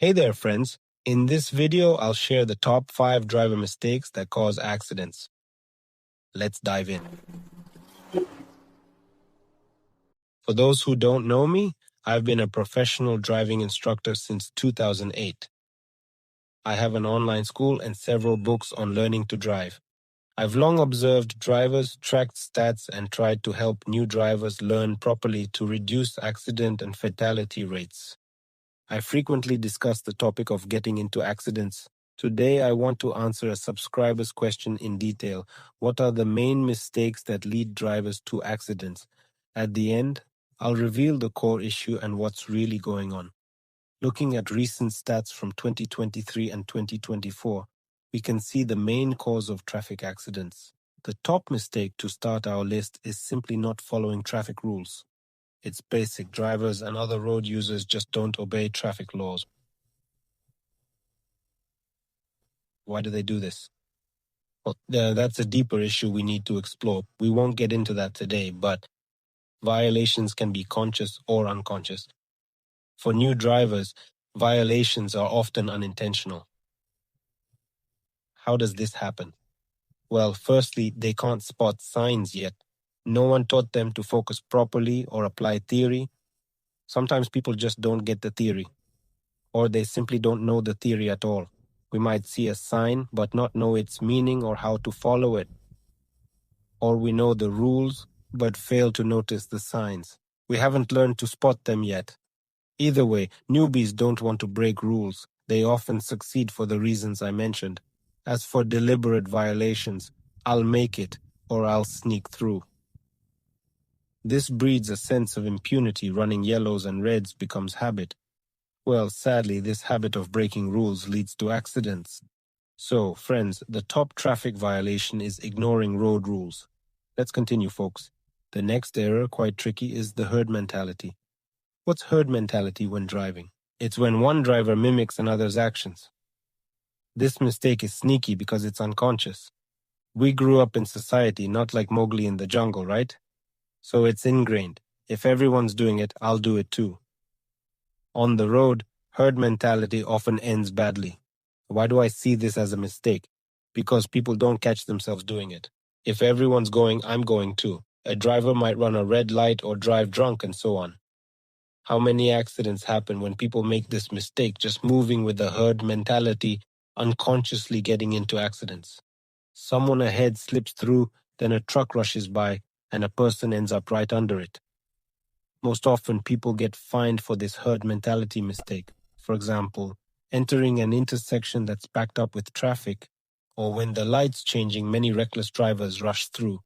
Hey there, friends. In this video, I'll share the top 5 driver mistakes that cause accidents. Let's dive in. For those who don't know me, I've been a professional driving instructor since 2008. I have an online school and several books on learning to drive. I've long observed drivers, tracked stats, and tried to help new drivers learn properly to reduce accident and fatality rates. I frequently discuss the topic of getting into accidents. Today, I want to answer a subscriber's question in detail. What are the main mistakes that lead drivers to accidents? At the end, I'll reveal the core issue and what's really going on. Looking at recent stats from 2023 and 2024, we can see the main cause of traffic accidents. The top mistake to start our list is simply not following traffic rules. It's basic. Drivers and other road users just don't obey traffic laws. Why do they do this? Well, that's a deeper issue we need to explore. We won't get into that today, but violations can be conscious or unconscious. For new drivers, violations are often unintentional. How does this happen? Well, firstly, they can't spot signs yet. No one taught them to focus properly or apply theory. Sometimes people just don't get the theory, or they simply don't know the theory at all. We might see a sign but not know its meaning or how to follow it. Or we know the rules but fail to notice the signs. We haven't learned to spot them yet. Either way, newbies don't want to break rules. They often succeed for the reasons I mentioned. As for deliberate violations, I'll make it or I'll sneak through. This breeds a sense of impunity. Running yellows and reds becomes habit. Well, sadly, this habit of breaking rules leads to accidents. So, friends, the top traffic violation is ignoring road rules. Let's continue, folks. The next error, quite tricky, is the herd mentality. What's herd mentality when driving? It's when one driver mimics another's actions. This mistake is sneaky because it's unconscious. We grew up in society, not like Mowgli in the jungle, right? So it's ingrained. If everyone's doing it, I'll do it too. On the road, herd mentality often ends badly. Why do I see this as a mistake? Because people don't catch themselves doing it. If everyone's going, I'm going too. A driver might run a red light or drive drunk and so on. How many accidents happen when people make this mistake, just moving with the herd mentality, unconsciously getting into accidents? Someone ahead slips through, then a truck rushes by, and a person ends up right under it. Most often, people get fined for this herd mentality mistake. For example, entering an intersection that's backed up with traffic, or when the light's changing, many reckless drivers rush through.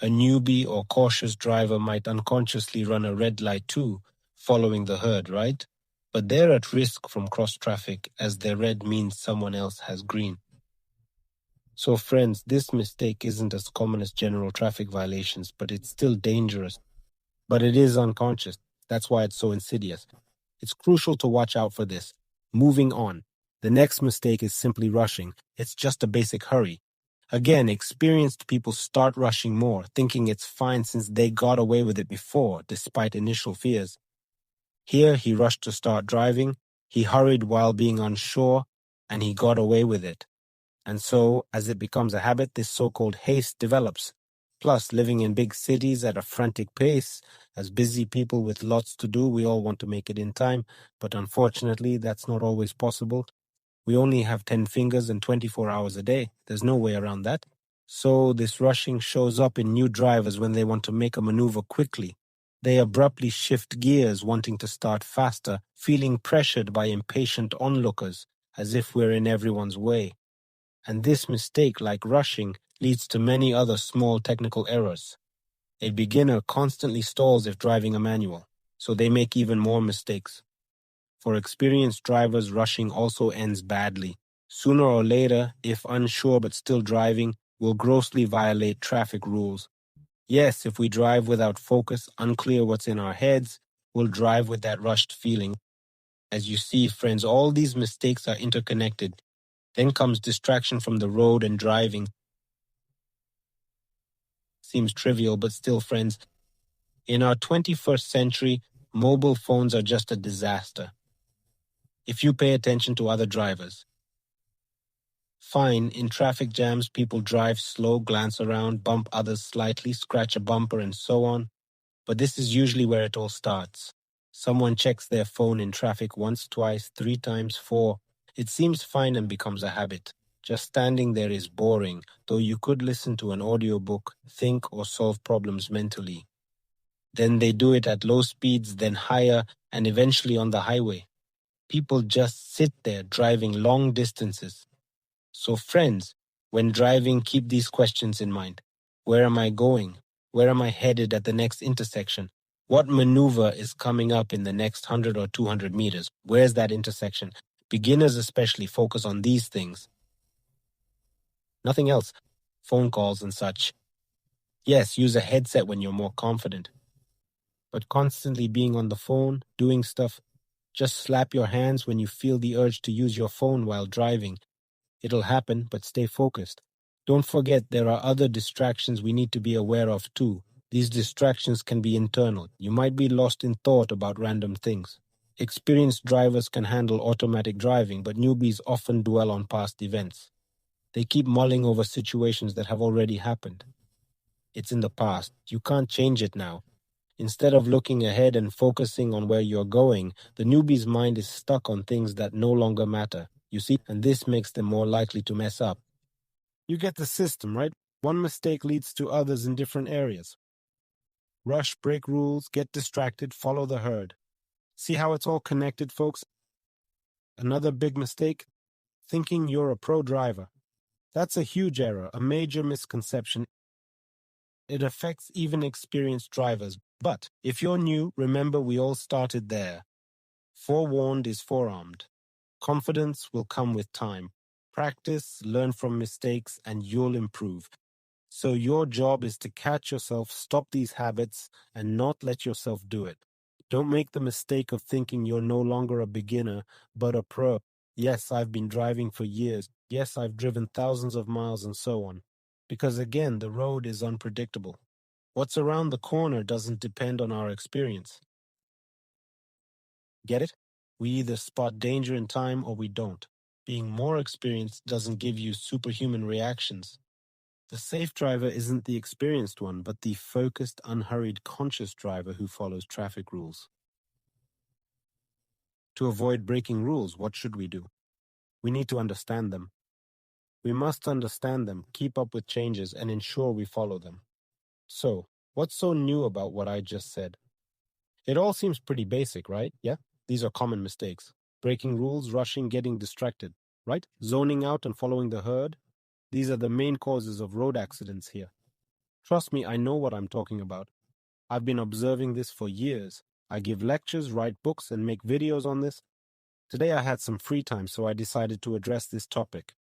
A newbie or cautious driver might unconsciously run a red light too, following the herd, right? But they're at risk from cross traffic as their red means someone else has green. So friends, this mistake isn't as common as general traffic violations, but it's still dangerous. But it is unconscious. That's why it's so insidious. It's crucial to watch out for this. Moving on. The next mistake is simply rushing. It's just a basic hurry. Again, experienced people start rushing more, thinking it's fine since they got away with it before, despite initial fears. Here, he rushed to start driving, he hurried while being unsure, and he got away with it. And so, as it becomes a habit, this so-called haste develops. Plus, living in big cities at a frantic pace, as busy people with lots to do, we all want to make it in time, but unfortunately, that's not always possible. We only have 10 fingers and 24 hours a day. There's no way around that. So this rushing shows up in new drivers when they want to make a maneuver quickly. They abruptly shift gears, wanting to start faster, feeling pressured by impatient onlookers, as if we're in everyone's way. And this mistake, like rushing, leads to many other small technical errors. A beginner constantly stalls if driving a manual, so they make even more mistakes. For experienced drivers, rushing also ends badly. Sooner or later, if unsure but still driving, we'll grossly violate traffic rules. Yes, if we drive without focus, unclear what's in our heads, we'll drive with that rushed feeling. As you see, friends, all these mistakes are interconnected. Then comes distraction from the road and driving. Seems trivial, but still, friends, in our 21st century, mobile phones are just a disaster. if you pay attention to other drivers. Fine, in traffic jams, people drive slow, glance around, bump others slightly, scratch a bumper, and so on. But this is usually where it all starts. Someone checks their phone in traffic once, twice, 3 times, 4. It seems fine and becomes a habit. Just standing there is boring, though you could listen to an audiobook, think, or solve problems mentally. Then they do it at low speeds, then higher, and eventually on the highway. People just sit there driving long distances. So, friends, when driving, keep these questions in mind. Where am I going? Where am I headed at the next intersection? What maneuver is coming up in the next 100 or 200 meters? Where's that intersection? Beginners especially focus on these things. Nothing else. Phone calls and such. Yes, use a headset when you're more confident. But constantly being on the phone, doing stuff, just slap your hands when you feel the urge to use your phone while driving. It'll happen, but stay focused. Don't forget there are other distractions we need to be aware of too. These distractions can be internal. You might be lost in thought about random things. Experienced drivers can handle automatic driving, but newbies often dwell on past events. They keep mulling over situations that have already happened. It's in the past. You can't change it now. Instead of looking ahead and focusing on where you're going, the newbie's mind is stuck on things that no longer matter. You see, and this makes them more likely to mess up. You get the system, right? One mistake leads to others in different areas. Rush, break rules, get distracted, follow the herd. See how it's all connected, folks? Another big mistake? Thinking you're a pro driver. That's a huge error, a major misconception. It affects even experienced drivers. But if you're new, remember we all started there. Forewarned is forearmed. Confidence will come with time. Practice, learn from mistakes, and you'll improve. So your job is to catch yourself, stop these habits, and not let yourself do it. Don't make the mistake of thinking you're no longer a beginner, but a pro. Yes, I've been driving for years. Yes, I've driven thousands of miles and so on. Because again, the road is unpredictable. What's around the corner doesn't depend on our experience. Get it? We either spot danger in time or we don't. Being more experienced doesn't give you superhuman reactions. The safe driver isn't the experienced one, but the focused, unhurried, conscious driver who follows traffic rules. To avoid breaking rules, what should we do? We need to understand them. We must understand them, keep up with changes, and ensure we follow them. So, what's so new about what I just said? It all seems pretty basic, right? Yeah? These are common mistakes. Breaking rules, rushing, getting distracted, right? Zoning out and following the herd. These are the main causes of road accidents here. Trust me, I know what I'm talking about. I've been observing this for years. I give lectures, write books, and make videos on this. Today I had some free time, so I decided to address this topic.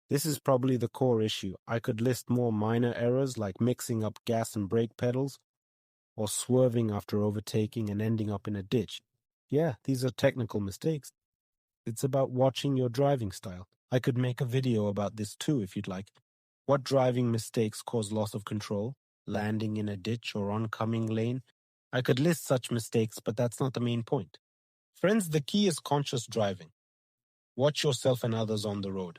This is probably the core issue. I could list more minor errors like mixing up gas and brake pedals, or swerving after overtaking and ending up in a ditch. Yeah, these are technical mistakes. It's about watching your driving style. I could make a video about this too if you'd like. What driving mistakes cause loss of control? Landing in a ditch or oncoming lane? I could list such mistakes, but that's not the main point. Friends, the key is conscious driving. Watch yourself and others on the road.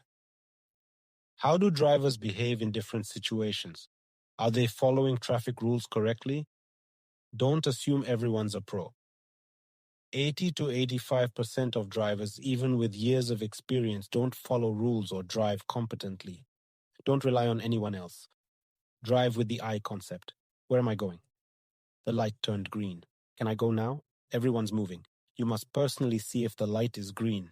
How do drivers behave in different situations? Are they following traffic rules correctly? Don't assume everyone's a pro. 80 to 85% of drivers, even with years of experience, don't follow rules or drive competently. Don't rely on anyone else. Drive with the I concept. Where am I going? The light turned green. Can I go now? Everyone's moving. You must personally see if the light is green.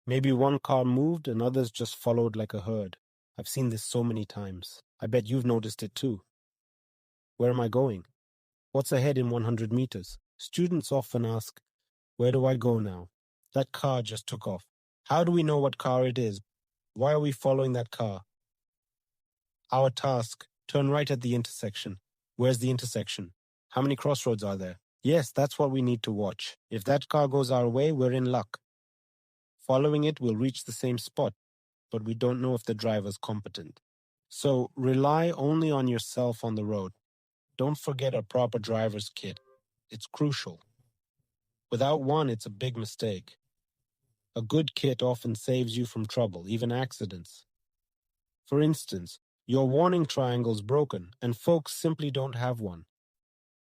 Maybe one car moved and others just followed like a herd. I've seen this so many times. I bet you've noticed it too. Where am I going? What's ahead in 100 meters? Students often ask, where do I go now? That car just took off. How do we know what car it is? Why are we following that car? Our task, turn right at the intersection. Where's the intersection? How many crossroads are there? Yes, that's what we need to watch. If that car goes our way, we're in luck. Following it, we'll reach the same spot, but we don't know if the driver's competent. So rely only on yourself on the road. Don't forget a proper driver's kit. It's crucial. Without one, it's a big mistake. A good kit often saves you from trouble, even accidents. For instance, your warning triangle's broken, and folks simply don't have one.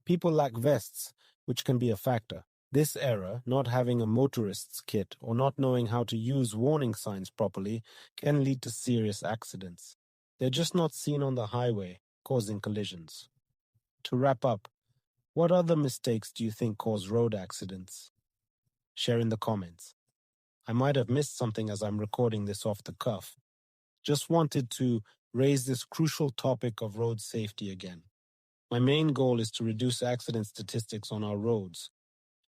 People lack vests, which can be a factor. This error, not having a motorist's kit or not knowing how to use warning signs properly, can lead to serious accidents. They're just not seen on the highway, causing collisions. To wrap up, what other mistakes do you think cause road accidents? Share in the comments. I might have missed something as I'm recording this off the cuff. Just wanted to raise this crucial topic of road safety again. My main goal is to reduce accident statistics on our roads.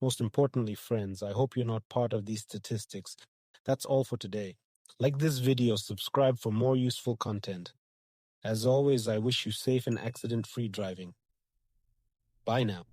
Most importantly, friends, I hope you're not part of these statistics. That's all for today. Like this video, subscribe for more useful content. As always, I wish you safe and accident-free driving. Bye now.